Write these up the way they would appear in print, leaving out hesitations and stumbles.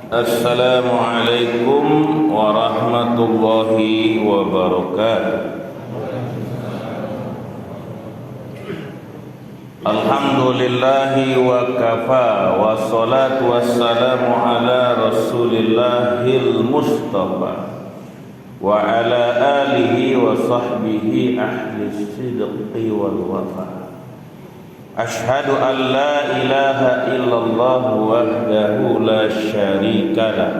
Assalamualaikum warahmatullahi wabarakatuh. Alhamdulillahi wa kafa, wassalatu wassalamu ala rasulillahil mustafa wa ala alihi wa sahbihi ahli sidqi wal wafa. Ashhadu an la ilaha illallah wahdahu la syarika lah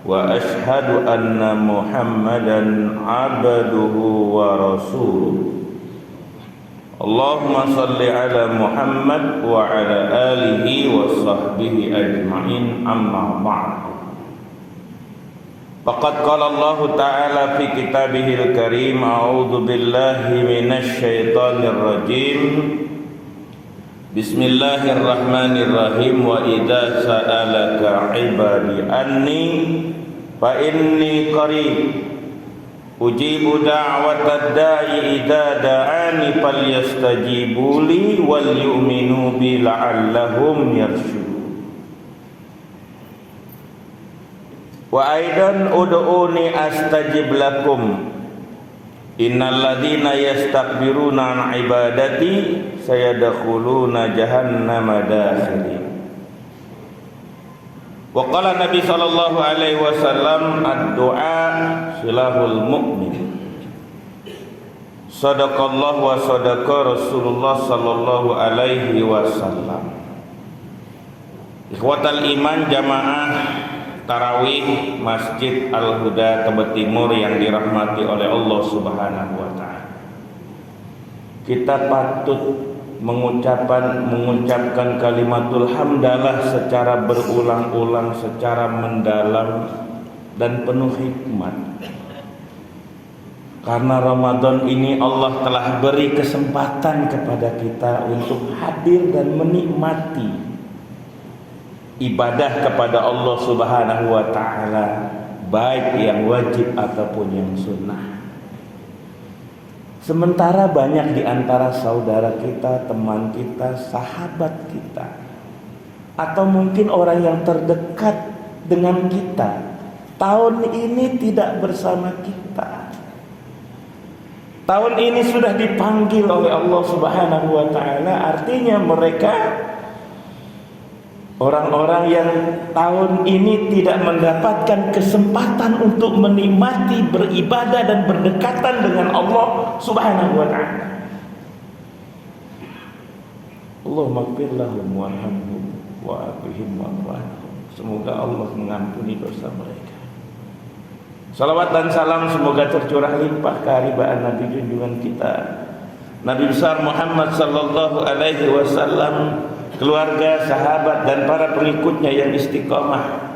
wa ashhadu anna Muhammadan abduhu wa rasuluh. Allahumma salli ala Muhammad wa ala alihi wa sahbihi ajma'in, amma ba'd. Faqad qala Allah ta'ala fi kitabihil karim, a'udzu billahi minasy syaithanir rajim. Bismillahirrahmanirrahim. Wa idza sa'alaka 'ibadi anni fa inni qarib ujibu da'watad da'i idza da'ani falyastajibu li wal yu'minu bi la'allahum yarshudun. Wa aidan ud'uni astajib lakum innal ladzina yastakbiruna an ibadati sayadkhuluna jahannama dakhirin. Wa qala Nabi sallallahu alaihi wasallam, ad-du'a silahul mu'min. Sadaqallahu wa sadaqa Rasulullah sallallahu alaihi wasallam. Ikhwatal iman, jamaah tarawih Masjid Al-Huda Tebet Timur yang dirahmati oleh Allah Subhanahu wa taala. Kita patut mengucapkan kalimatul hamdalah secara berulang-ulang, secara mendalam dan penuh hikmat. Karena Ramadan ini Allah telah beri kesempatan kepada kita untuk hadir dan menikmati ibadah kepada Allah Subhanahu wa taala, baik yang wajib ataupun yang sunnah. Sementara banyak di antara saudara kita, teman kita, sahabat kita, atau mungkin orang yang terdekat dengan kita, tahun ini tidak bersama kita. Tahun ini sudah dipanggil oleh Allah Subhanahu wa taala, artinya mereka orang-orang yang tahun ini tidak mendapatkan kesempatan untuk menikmati beribadah dan berdekatan dengan Allah Subhanahu wa ta'ala. Allahumma ighfir lahum warhamhum wa afihim wa'fu. Semoga Allah mengampuni dosa mereka. Salawat dan salam semoga tercurah limpah keharibaan Nabi junjungan kita, Nabi besar Muhammad sallallahu alaihi wasallam, keluarga, sahabat dan para pengikutnya yang istiqomah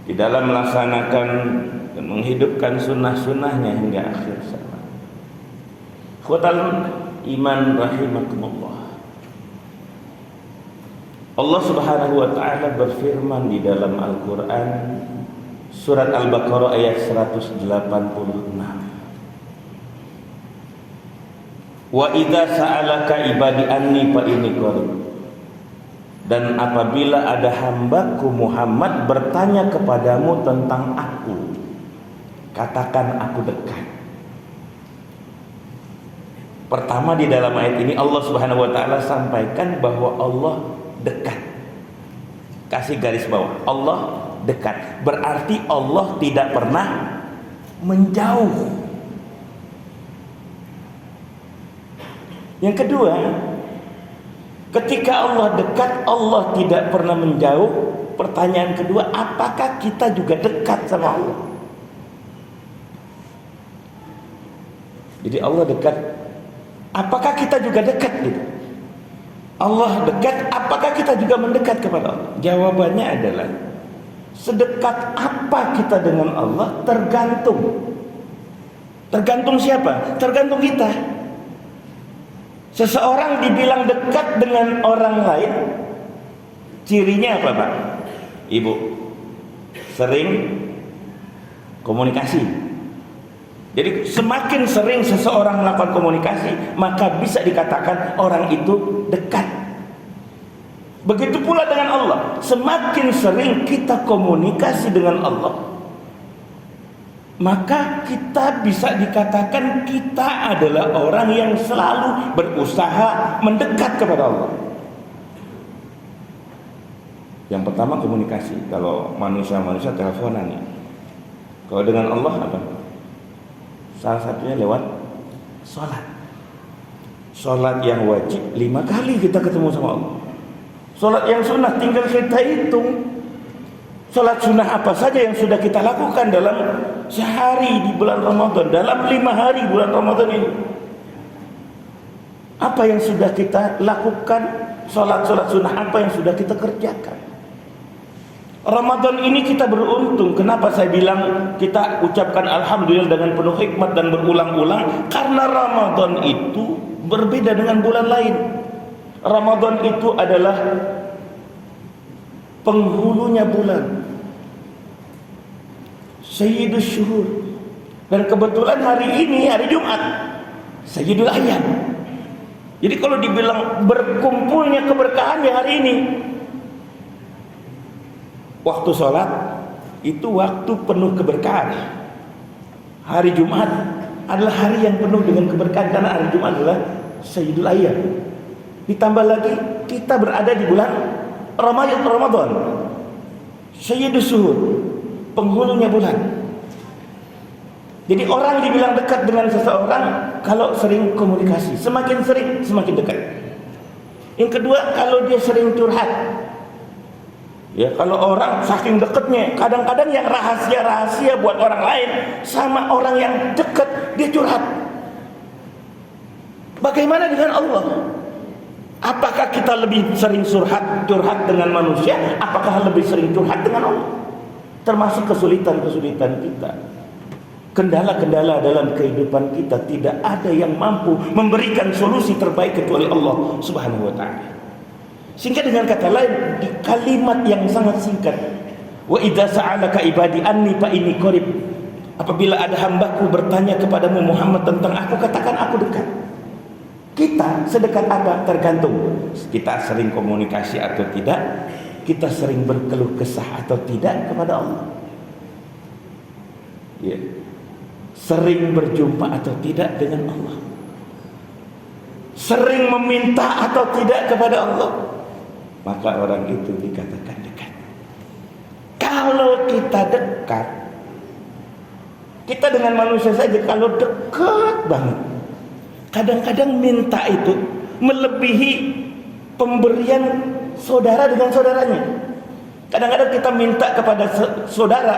di dalam melaksanakan dan menghidupkan sunnah-sunnahnya hingga akhir zaman. Ikhwatal iman rahimakumullah. Allah Subhanahu wa taala berfirman di dalam Al-Qur'an surat Al-Baqarah ayat 186. Wa idza sa'alaka ibadi anni fa inni qarib. Dan apabila ada hambaku Muhammad bertanya kepadamu tentang aku, katakan aku dekat. Pertama, di dalam ayat ini Allah Subhanahu wa taala sampaikan bahwa Allah dekat. Kasih garis bawah, Allah dekat. Berarti Allah tidak pernah menjauh. Yang kedua, ketika Allah dekat, Allah tidak pernah menjauh. Pertanyaan kedua, apakah kita juga dekat sama Allah? Jadi Allah dekat, apakah kita juga dekat gitu? Allah dekat, apakah kita juga mendekat kepada Allah? Jawabannya adalah sedekat apa kita dengan Allah tergantung. Tergantung siapa? Tergantung kita. Seseorang dibilang dekat dengan orang lain, cirinya apa, Pak? Ibu? Sering komunikasi. Jadi semakin sering seseorang melakukan komunikasi, maka bisa dikatakan orang itu dekat. Begitu pula dengan Allah. Semakin sering kita komunikasi dengan Allah, maka kita bisa dikatakan kita adalah orang yang selalu berusaha mendekat kepada Allah. Yang pertama komunikasi. Kalau manusia-manusia teleponan ya. Kalau dengan Allah apa? Salah satunya lewat sholat. Sholat yang wajib 5 kali kita ketemu sama Allah. Sholat yang sunnah tinggal kita hitung. Sholat sunnah apa saja yang sudah kita lakukan dalam sehari di bulan Ramadan, dalam 5 hari bulan Ramadan ini. Apa yang sudah kita lakukan? Sholat-sholat sunnah apa yang sudah kita kerjakan? Ramadan ini kita beruntung. Kenapa saya bilang kita ucapkan alhamdulillah dengan penuh hikmat dan berulang-ulang? Karena Ramadan itu berbeda dengan bulan lain. Ramadan itu adalah penghulunya bulan, Sayyidus Syuhur. Dan kebetulan hari ini hari Jumat, Sayyidul Ayyam. Jadi kalau dibilang berkumpulnya keberkahan di hari ini, waktu sholat itu waktu penuh keberkahan. Hari Jumat adalah hari yang penuh dengan keberkahan karena hari Jumat adalah Sayyidul Ayyam. Ditambah lagi kita berada di bulan Ramadan, Sayyidus Syuhur, penghulunya bulan. Jadi orang dibilang dekat dengan seseorang kalau sering komunikasi. Semakin sering semakin dekat. Yang kedua, kalau dia sering curhat. Ya, kalau orang saking dekatnya, kadang-kadang yang rahasia-rahasia buat orang lain sama orang yang dekat dia curhat. Bagaimana dengan Allah? Apakah kita lebih sering curhat dengan manusia? Apakah lebih sering curhat dengan Allah? Termasuk kesulitan-kesulitan kita, kendala-kendala dalam kehidupan kita, tidak ada yang mampu memberikan solusi terbaik kecuali Allah Subhanahu wa ta'ala. Sehingga dengan kata lain, di kalimat yang sangat singkat, wa idza sa'alaka ibadi anni fa inni qarib. Apabila ada hambaku bertanya kepadamu Muhammad tentang aku, katakan aku dekat. Kita sedekat apa? Tergantung kita sering komunikasi atau tidak, kita sering berkeluh kesah atau tidak kepada Allah. Ya. Sering berjumpa atau tidak dengan Allah, sering meminta atau tidak kepada Allah, maka orang itu dikatakan dekat. Kalau kita dekat, kita dengan manusia saja kalau dekat banget, kadang-kadang minta itu melebihi pemberian saudara dengan saudaranya. Kadang-kadang kita minta kepada saudara,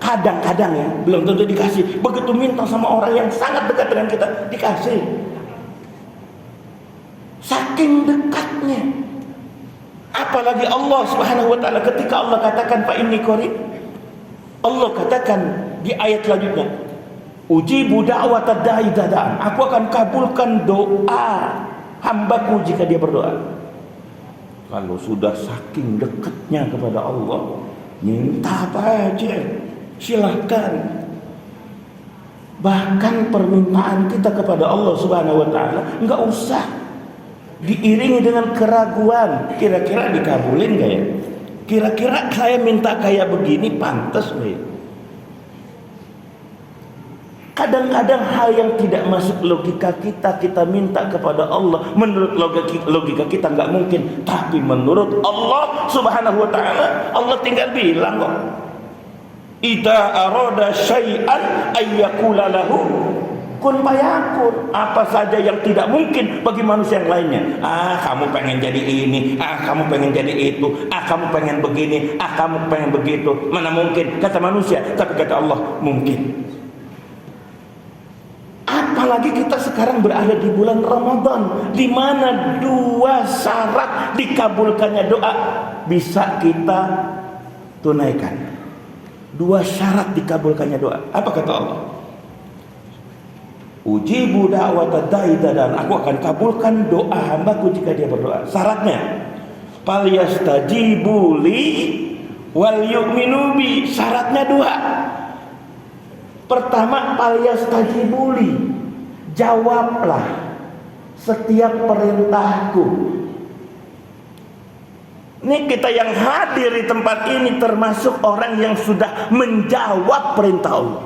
kadang-kadang ya, belum tentu dikasih. Begitu minta sama orang yang sangat dekat dengan kita, dikasih. Saking dekatnya. Apalagi Allah Subhanahu wa ta'ala, ketika Allah katakan fa inni qarib, Allah katakan di ayat selanjutnya, ujibu da'watad da'i dada'an, aku akan kabulkan doa hambaku jika dia berdoa. Kalau sudah saking dekatnya kepada Allah, minta apa aja silahkan. Bahkan permintaan kita kepada Allah Subhanahu wa ta'ala enggak usah diiringi dengan keraguan, kira-kira dikabulin gak ya? Kira-kira saya minta kayak begini pantas gak ya? Kadang-kadang hal yang tidak masuk logika kita, kita minta kepada Allah. Menurut logika kita nggak mungkin, tapi menurut Allah Subhanahu wa ta'ala, Allah tinggal bilang kok, idza arada syai'an ayyakula lahu kun fayakun. Apa saja yang tidak mungkin bagi manusia yang lainnya. Kamu pengen jadi ini, kamu pengen jadi itu, kamu pengen begini, kamu pengen begitu. Mana mungkin kata manusia, tapi kata Allah mungkin. Apalagi kita sekarang berada di bulan Ramadan, di mana 2 syarat dikabulkannya doa bisa kita tunaikan. 2 syarat dikabulkannya doa. Apa kata Allah? Ujibu da'watad da'i dada'an, aku akan kabulkan doa hambaku jika dia berdoa. Syaratnya, falyastajibu li wal yu'minu bi. Syaratnya 2. Pertama, falyastajibu li, jawablah setiap perintahku. Ini kita yang hadir di tempat ini termasuk orang yang sudah menjawab perintah Allah.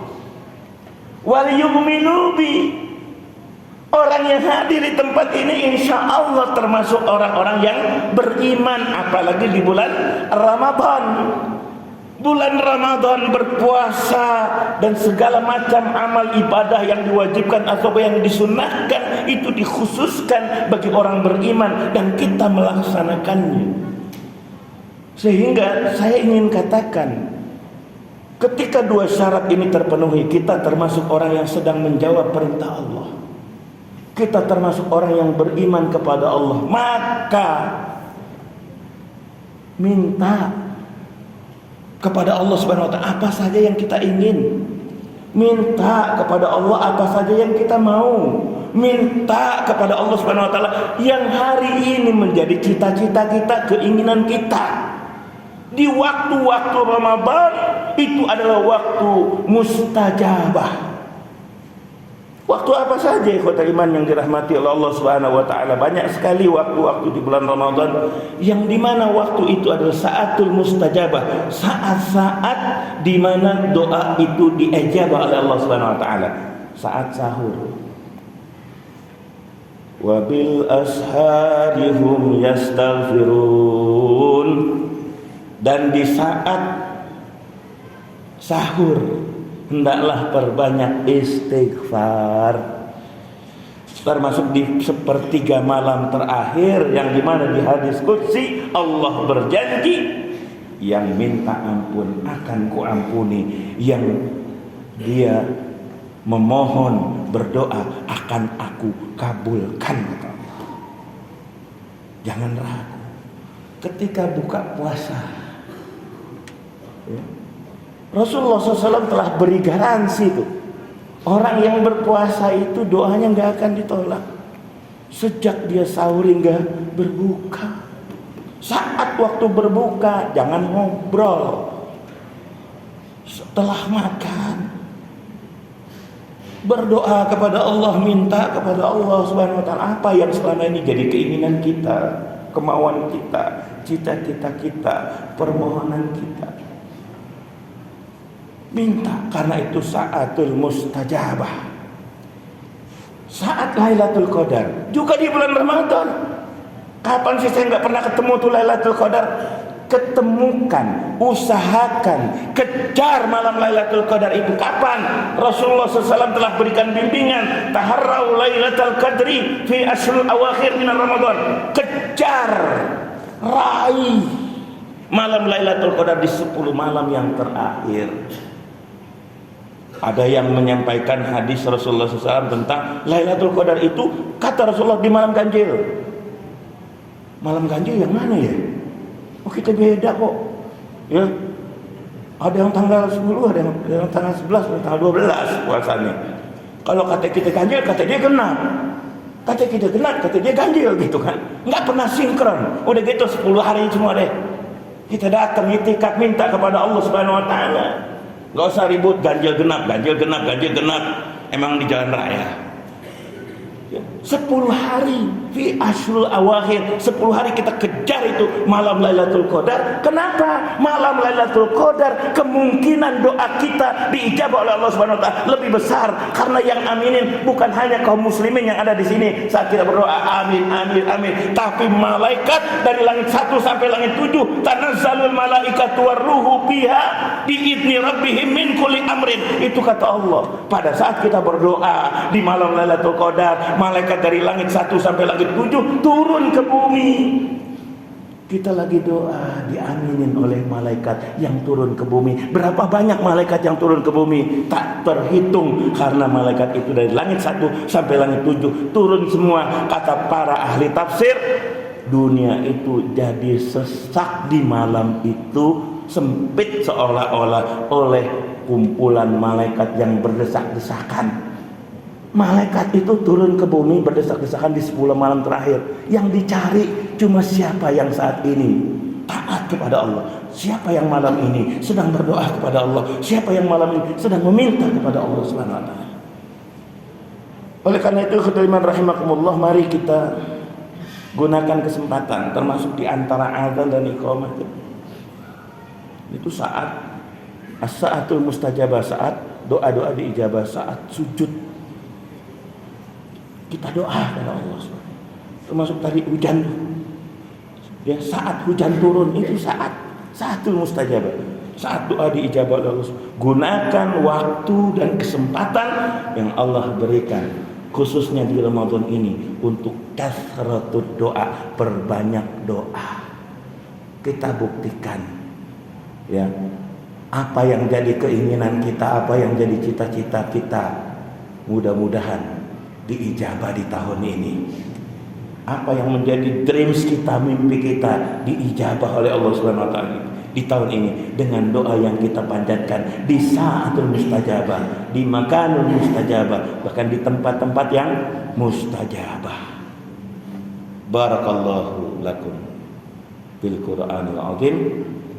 Wal yu'minu bi. Orang yang hadir di tempat ini insya Allah termasuk orang-orang yang beriman, apalagi di bulan Ramadan. Bulan Ramadan berpuasa dan segala macam amal ibadah yang diwajibkan atau yang disunnahkan itu dikhususkan bagi orang beriman dan kita melaksanakannya. Sehingga saya ingin katakan, ketika dua syarat ini terpenuhi, kita termasuk orang yang sedang menjawab perintah Allah. Kita termasuk orang yang beriman kepada Allah. Maka minta kepada Allah Subhanahu wa taala apa saja yang kita ingin. Minta kepada Allah apa saja yang kita mau. Minta kepada Allah Subhanahu wa taala yang hari ini menjadi cita-cita kita, keinginan kita. Di waktu-waktu Ramadan itu adalah waktu mustajabah. Waktu apa saja ikhwatal iman yang dirahmati oleh Allah Subhanahu wa taala? Banyak sekali waktu-waktu di bulan Ramadan yang dimana waktu itu adalah saatul mustajabah, saat-saat dimana doa itu diijabah oleh Allah Subhanahu wa taala. Saat sahur. Wa bil asharihum yastaghfirun. Dan di saat sahur hendaklah perbanyak istighfar, termasuk di sepertiga malam terakhir yang dimana di hadis qudsi Allah berjanji, yang minta ampun akan kuampuni, yang dia memohon berdoa akan aku kabulkan. Jangan ragu ketika buka puasa, ya. Rasulullah SAW telah beri garansi itu. Orang yang berpuasa itu doanya nggak akan ditolak sejak dia sahur hingga berbuka. Saat waktu berbuka jangan ngobrol. Setelah makan berdoa kepada Allah, minta kepada Allah Subhanahu wa taala apa yang selama ini jadi keinginan kita, kemauan kita, cita-cita kita, permohonan kita. Minta, karena itu saatul mustajabah, saat Lailatul Qadar juga di bulan Ramadan. Kapan sih saya nggak pernah ketemu tuh Lailatul Qadar? Ketemukan, usahakan, kejar malam Lailatul Qadar itu. Kapan? Rasulullah SAW telah berikan bimbingan, taharrau Lailatul Qadri fi ashrul awakhir min Ramadan. Kejar, raih malam Lailatul Qadar di 10 malam yang terakhir. Ada yang menyampaikan hadis Rasulullah SAW tentang Lailatul Qadar itu, kata Rasulullah, di malam ganjil. Malam ganjil yang mana ya? Oh, kita beda kok. Ya. Ada yang tanggal 10, ada yang tanggal 11, ada tanggal 12 puasanya. Kalau kata kita ganjil, kata dia genap. Kata kita genap, kata dia ganjil gitu kan. Enggak pernah sinkron. Udah gitu 10 hari semua deh. Kita datang itikaf minta kepada Allah Subhanahu wa taala. Gak usah ribut ganjil genap, ganjil genap, ganjil genap. Emang di jalan raya. 10 hari fi ashrul awakhir, 10 hari kita kejar itu malam Lailatul Qadar. Kenapa? Malam Lailatul Qadar kemungkinan doa kita diijabah oleh Allah Subhanahu wa taala lebih besar, karena yang aminin bukan hanya kaum muslimin yang ada di sini saat kita berdoa amin amin amin, tapi malaikat dari langit 1 sampai langit 7, tanazzalul malaikatu warruhu fiha biidzni rabbihim min kulli amrin. Itu kata Allah. Pada saat kita berdoa di malam Lailatul Qadar, malaikat dari langit 1 sampai langit 7 turun ke bumi. Kita lagi doa, diaminin oleh malaikat yang turun ke bumi. Berapa banyak malaikat yang turun ke bumi? Tak terhitung, karena malaikat itu dari langit 1 sampai langit 7 turun semua. Kata para ahli tafsir, dunia itu jadi sesak di malam itu, sempit seolah-olah oleh kumpulan malaikat yang berdesak-desakan. Malaikat itu turun ke bumi berdesak-desakan di 10 malam terakhir. Yang dicari cuma siapa yang saat ini taat kepada Allah, siapa yang malam ini sedang berdoa kepada Allah, siapa yang malam ini sedang meminta kepada Allah Subhanahu wa taala. Oleh karena itu, khairan rahimakumullah, mari kita Gunakan kesempatan, termasuk di antara azan dan iqamah itu saat as-saatul mustajabah, saat doa-doa diijabah, saat sujud kita doa kepada Allah SWT. Termasuk tadi hujan, ya saat hujan turun itu saatul mustajabah, saat doa diijabah oleh Allah SWT. Gunakan waktu dan kesempatan yang Allah berikan, khususnya di Ramadan ini, untuk kasratud doa, perbanyak doa. Kita buktikan, ya, apa yang jadi keinginan kita, apa yang jadi cita-cita kita, mudah-mudahan diijabah di tahun ini. Apa yang menjadi dreams kita, mimpi kita, diijabah oleh Allah Subhanahu wa taala di tahun ini dengan doa yang kita panjatkan di saatul mustajabah, di makanul mustajabah, bahkan di tempat-tempat yang mustajabah. Barakallahu lakum bil Qur'anil azim,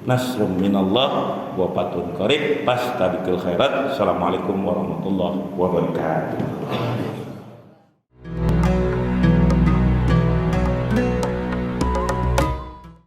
nasrun minallah wa fathun qarib, fastabiqul khairat. Assalamualaikum warahmatullahi wabarakatuh.